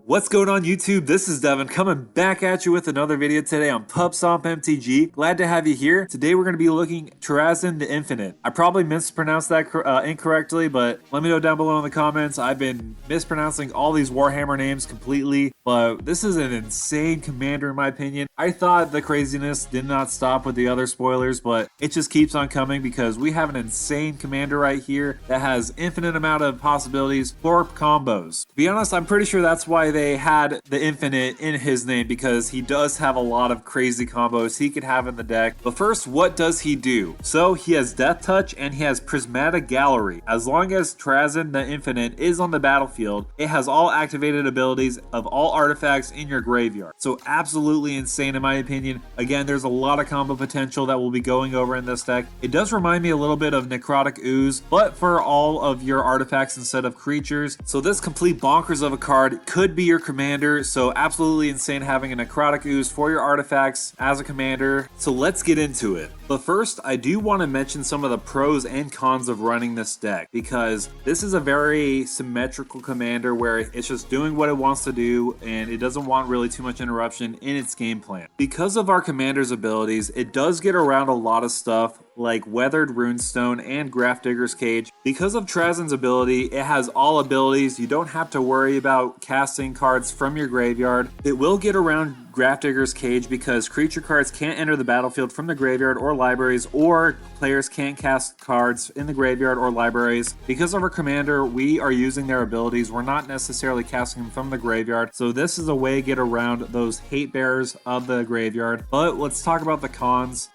What's going on YouTube? This is Devin coming back at you with another video today on PubStomp MTG. Glad to have you here. Today we're going to be looking at Trazyn the Infinite. I probably mispronounced that incorrectly, but let me know down below in the comments. I've been mispronouncing all these Warhammer names completely, but this is an insane commander in my opinion. I thought the craziness did not stop with the other spoilers, but it just keeps on coming because we have an insane commander right here that has infinite amount of possibilities for combos. To be honest, I'm pretty sure that's why they had the Infinite in his name, because he does have a lot of crazy combos he could have in the deck. But first, what does he do? So he has Death Touch and he has Prismatic Gallery. As long as Trazyn the Infinite is on the battlefield, it has all activated abilities of all artifacts in your graveyard. So absolutely insane in my opinion. Again, there's a lot of combo potential that we'll be going over in this deck. It does remind me a little bit of Necrotic Ooze, but for all of your artifacts instead of creatures. So this complete bonkers of a card could be your commander, so absolutely insane having a Necrotic Ooze for your artifacts as a commander. So let's get into it. But first, I do want to mention some of the pros and cons of running this deck, because this is a very symmetrical commander where it's just doing what it wants to do and it doesn't want really too much interruption in its game plan. Because of our commander's abilities, it does get around a lot of stuff like Weathered Runestone and Grafdigger's Cage. Because of Trazyn's ability, it has all abilities. You don't have to worry about casting cards from your graveyard. It will get around Grafdigger's Cage because creature cards can't enter the battlefield from the graveyard or libraries, or players can't cast cards in the graveyard or libraries. Because of our commander, we are using their abilities. We're not necessarily casting them from the graveyard, so this is a way to get around those hate bearers of the graveyard. But let's talk about the cons.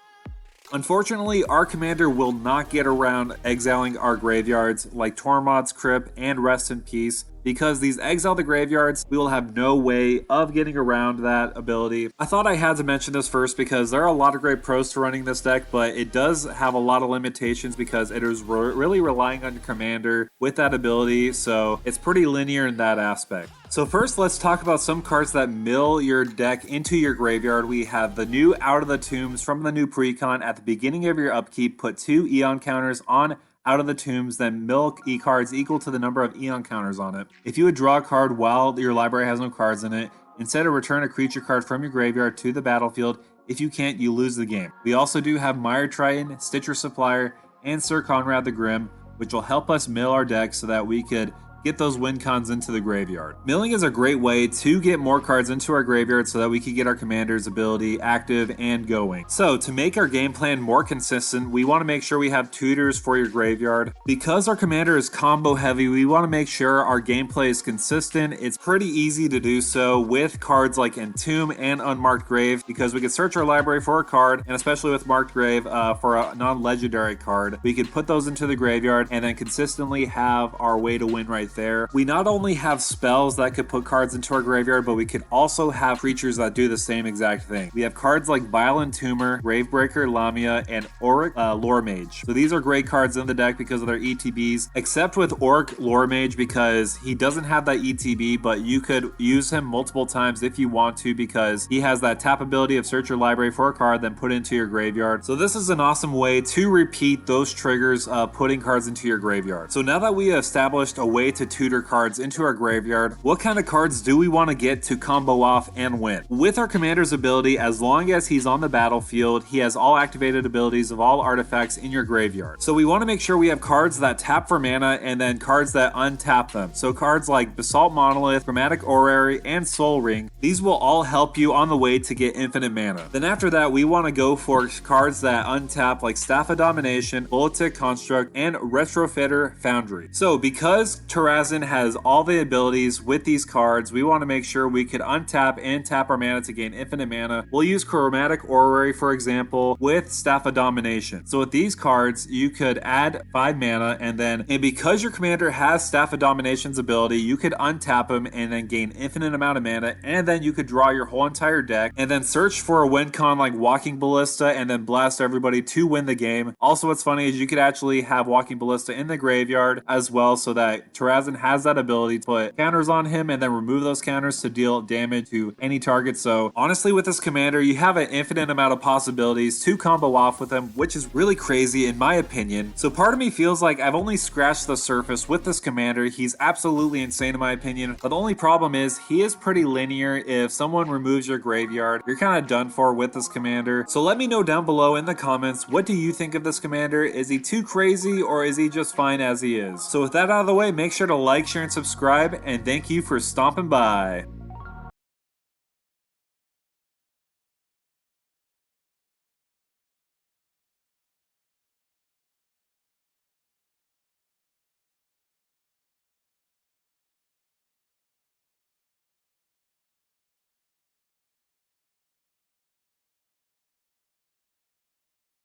Unfortunately, our commander will not get around exiling our graveyards like Tormod's Crypt and Rest in Peace. Because these exile the graveyards, we will have no way of getting around that ability. I thought I had to mention this first because there are a lot of great pros to running this deck, but it does have a lot of limitations because it is really relying on your commander with that ability, so it's pretty linear in that aspect. So first, let's talk about some cards that mill your deck into your graveyard. We have the new Out of the Tombs from the new Precon. At the beginning of your upkeep, put 2 Eon counters on Out of the Tombs, then mill cards equal to the number of Eon counters on it. If you would draw a card while your library has no cards in it, instead of return a creature card from your graveyard to the battlefield. If you can't, you lose the game. We also do have Mire Triton, Stitcher Supplier, and Sir Conrad the Grim, which will help us mill our deck so that we could get those win cons into the graveyard. Milling is a great way to get more cards into our graveyard so that we can get our commander's ability active and going. So to make our game plan more consistent, we want to make sure we have tutors for your graveyard. Because our commander is combo heavy, we want to make sure our gameplay is consistent. It's pretty easy to do so with cards like Entomb and Unmarked Grave, because we can search our library for a card, and especially with Marked Grave for a non-legendary card, we can put those into the graveyard and then consistently have our way to win right there. We not only have spells that could put cards into our graveyard, but we could also have creatures that do the same exact thing. We have cards like Vile Entomber, Gravebreaker, Lamia, and Auric Lore Mage. So these are great cards in the deck because of their ETBs, except with Auric Lore Mage because he doesn't have that ETB, but you could use him multiple times if you want to, because he has that tap ability of search your library for a card, then put it into your graveyard. So this is an awesome way to repeat those triggers of putting cards into your graveyard. So now that we have established a way to tutor cards into our graveyard, what kind of cards do we want to get to combo off and win? With our commander's ability, as long as he's on the battlefield, he has all activated abilities of all artifacts in your graveyard. So we want to make sure we have cards that tap for mana and then cards that untap them. So cards like Basalt Monolith, Chromatic Orrery, and Soul Ring, these will all help you on the way to get infinite mana. Then after that, we want to go for cards that untap like Staff of Domination, Politic Construct, and Retrofitter Foundry. So because Trazyn has all the abilities with these cards, we want to make sure we could untap and tap our mana to gain infinite mana. We'll use Chromatic Orrery, for example, with Staff of Domination. So with these cards, you could add 5 mana, and because your commander has Staff of Domination's ability, you could untap him and then gain infinite amount of mana, and then you could draw your whole entire deck, and then search for a win con like Walking Ballista, and then blast everybody to win the game. Also, what's funny is you could actually have Walking Ballista in the graveyard as well, so that Trazyn Trazyn has that ability to put counters on him and then remove those counters to deal damage to any target. So honestly, with this commander, you have an infinite amount of possibilities to combo off with him, which is really crazy in my opinion. So part of me feels like I've only scratched the surface with this commander. He's absolutely insane in my opinion, but the only problem is he is pretty linear. If someone removes your graveyard, you're kind of done for with this commander. So let me know down below in the comments, what do you think of this commander? Is he too crazy or is he just fine as he is? So with that out of the way, make sure to like, share, and subscribe, and thank you for stopping by.